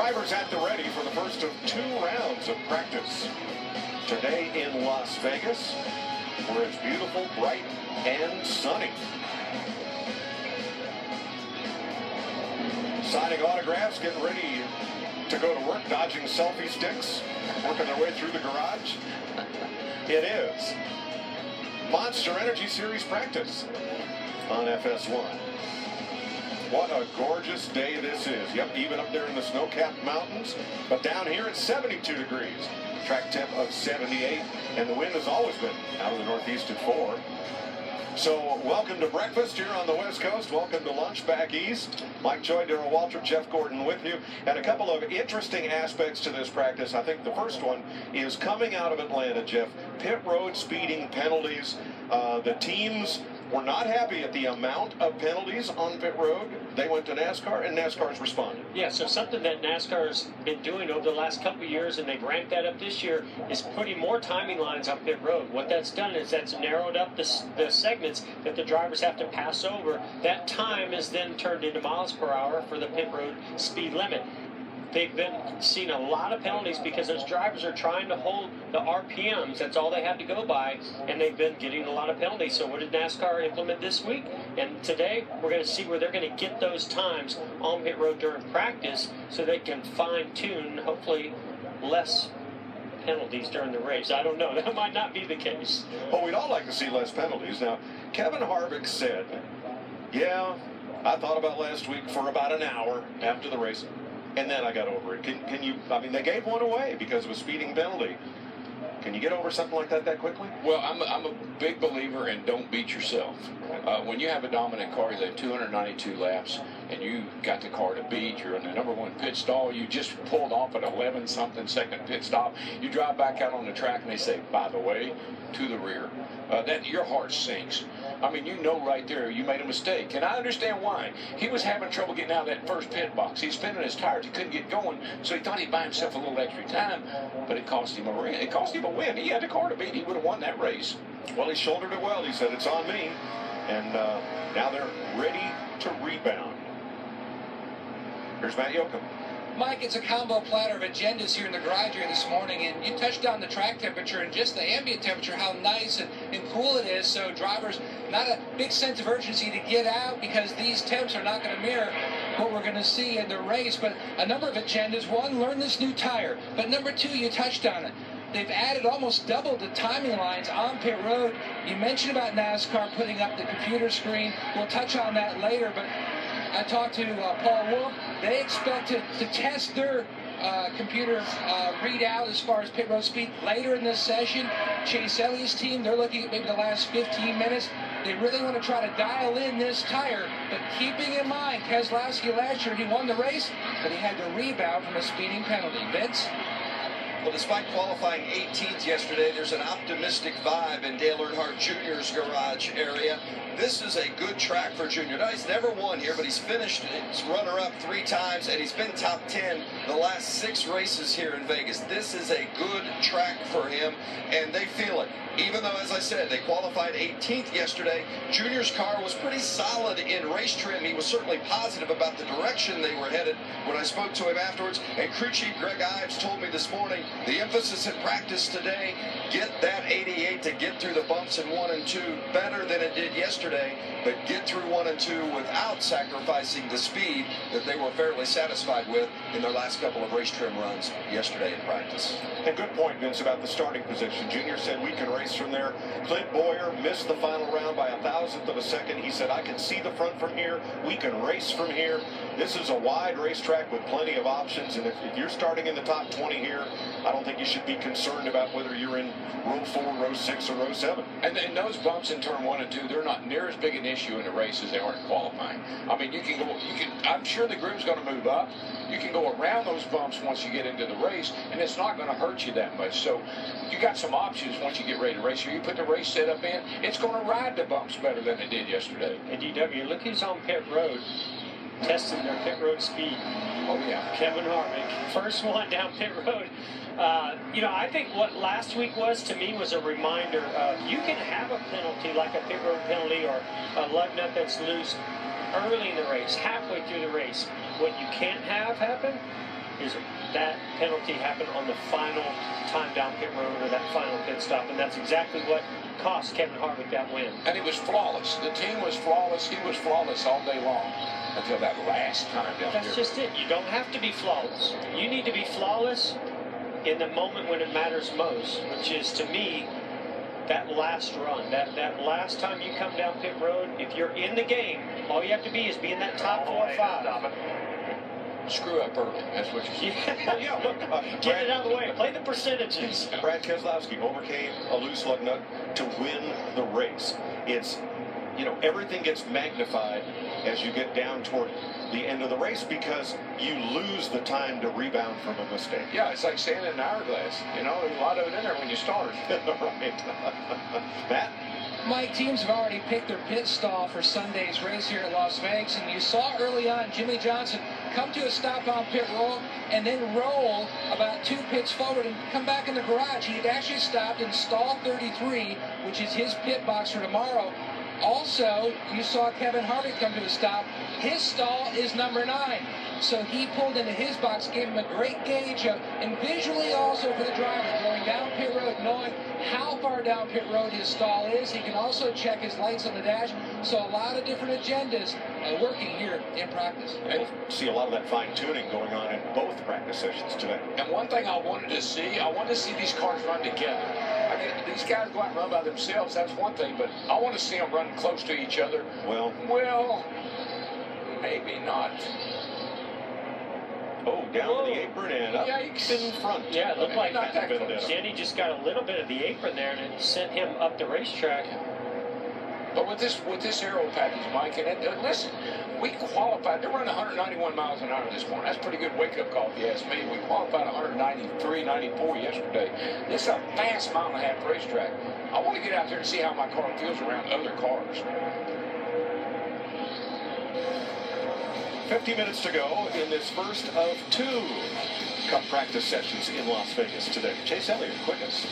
Drivers at the ready for the first of 2 rounds of practice today in Las Vegas, where it's beautiful, bright, and sunny. Signing autographs, getting ready to go to work, dodging selfie sticks, working their way through the garage. It is Monster Energy Series practice on FS1. What a gorgeous day this is. Yep, even up there in the snow-capped mountains. But down here it's 72 degrees. Track temp of 78. And the wind has always been out of the northeast at 4. So welcome to breakfast here on the West Coast. Welcome to lunch back east. Mike Joy, Darrell Waltrip, Jeff Gordon with you. And a couple of interesting aspects to this practice. I think the first one is coming out of Atlanta, Jeff. Pit road speeding penalties. The teams were not happy at the amount of penalties on pit road. They went to NASCAR, and NASCAR's responded. Yeah, so something that NASCAR's been doing over the last couple of years, and they've ramped that up this year, is putting more timing lines on pit road. What that's done is that's narrowed up the segments that the drivers have to pass over. That time is then turned into miles per hour for the pit road speed limit. They've been seeing a lot of penalties because those drivers are trying to hold the RPMs. That's all they have to go by, and they've been getting a lot of penalties. So what did NASCAR implement this week? And today we're going to see where they're going to get those times on pit road during practice so they can fine-tune, hopefully, less penalties during the race. I don't know. That might not be the case. Well, we'd all like to see less penalties. Now, Kevin Harvick said, yeah, I thought about last week for about an hour after the race. And then I got over it. Can you, I mean, they gave one away because of a speeding penalty. Can you get over something like that quickly? Well, I'm a big believer in don't beat yourself. When you have a dominant car, you have 292 laps, and you got the car to beat, you're in the #1 pit stall, you just pulled off an 11-something second pit stop, you drive back out on the track, and they say, by the way, to the rear. That your heart sinks. I mean, you know right there you made a mistake. And I understand why. He was having trouble getting out of that first pit box. He's spinning his tires. He couldn't get going, so he thought he'd buy himself a little extra time, but it cost him a win. It cost him a win. He had the car to beat. He would have won that race. Well, he shouldered it well. He said, it's on me. And now they're ready to rebound. Here's Matt Yoakum. Mike, it's a combo platter of agendas here in the garage here this morning, and you touched on the track temperature and just the ambient temperature, how nice and cool it is, so drivers, not a big sense of urgency to get out because these temps are not going to mirror what we're going to see in the race. But a number of agendas. One, learn this new tire. But number two, you touched on it. They've added almost double the timing lines on pit road. You mentioned about NASCAR putting up the computer screen. We'll touch on that later, but I talked to Paul Wolf. They expect to test their computer readout as far as pit road speed later in this session. Chase Elliott's team, they're looking at maybe the last 15 minutes. They really want to try to dial in this tire, but keeping in mind, Keselowski last year, he won the race, but he had to rebound from a speeding penalty. Vince? Well, despite qualifying 18th yesterday, there's an optimistic vibe in Dale Earnhardt Jr.'s garage area. This is a good track for Junior. Now, he's never won here, but he's finished his runner-up 3 times, and he's been top 10 the last 6 races here in Vegas. This is a good track for him, and they feel it. Even though, as I said, they qualified 18th yesterday, Junior's car was pretty solid in race trim. He was certainly positive about the direction they were headed when I spoke to him afterwards. And crew chief Greg Ives told me this morning, the emphasis in practice today, get that 88 to get through the bumps in 1 and 2 better than it did yesterday, but get through 1 and 2 without sacrificing the speed that they were fairly satisfied with in their last couple of race trim runs yesterday in practice. And good point, Vince, about the starting position. Junior said we can race from there. Clint Boyer missed the final round by 1,000th of a second. He said, I can see the front from here. We can race from here. This is a wide racetrack with plenty of options, and if you're starting in the top 20 here, I don't think you should be concerned about whether you're in row 4, row 6, or row 7. And those bumps in turn 1 and 2, they're not near as big an issue in the race as they are in qualifying. I mean, I'm sure the group's going to move up. You can go around those bumps once you get into the race, and it's not going to hurt you that much. So you got some options once you get ready to race. Here, you put the race setup in, it's going to ride the bumps better than it did yesterday. And DW, look who's on pit road, testing their pit road speed. Oh, yeah. Kevin Harvick, first one down pit road. You know, I think what last week was, to me, was a reminder of you can have a penalty like a pit road penalty or a lug nut that's loose early in the race, halfway through the race. What you can't have happen is that penalty happened on the final time down pit road or that final pit stop, and that's exactly what cost Kevin Harvick that win. And he was flawless. The team was flawless. He was flawless all day long until that last time down That's here. just it. You don't have to be flawless. You need to be flawless in the moment when it matters most, which is, to me, that last run, that last time you come down pit road. If you're in the game, all you have to be is be in that top 4 or 5. Screw up early. That's what you said. Yeah, look, get it out of the way. Play the percentages. Brad Keselowski overcame a loose lug nut to win the race. It's, everything gets magnified as you get down toward the end of the race because you lose the time to rebound from a mistake. Yeah, it's like standing in an hourglass. There's a lot of it in there when you start. Right. Matt? Mike, teams have already picked their pit stall for Sunday's race here at Las Vegas, and you saw early on Jimmy Johnson come to a stop on pit road and then roll about 2 pits forward and come back in the garage. He had actually stopped in stall 33, which is his pit box for tomorrow. Also, you saw Kevin Harvick come to a stop. His stall is number 9. So he pulled into his box, gave him a great gauge of, and visually also for the driver, going down pit road, knowing how far down pit road his stall is. He can also check his lights on the dash. So a lot of different agendas working here in practice. And we'll see a lot of that fine-tuning going on in both practice sessions today. And one thing I wanted to see these cars run together. I mean, these guys go out and run by themselves, that's one thing, but I want to see them run close to each other. Well, maybe not. Oh, down to the apron and up in front. Yeah, it looked like not that close. Denny just got a little bit of the apron there, and it sent him up the racetrack. But with this aero package, Mike, and listen, we qualified. They're running 191 miles an hour this morning. That's a pretty good wake-up call, if you ask me. We qualified 193, 94 yesterday. This is a fast mile-and-a-half racetrack. I want to get out there and see how my car feels around other cars. 50 minutes to go in this first of 2 Cup practice sessions in Las Vegas today. Chase Elliott, quickest.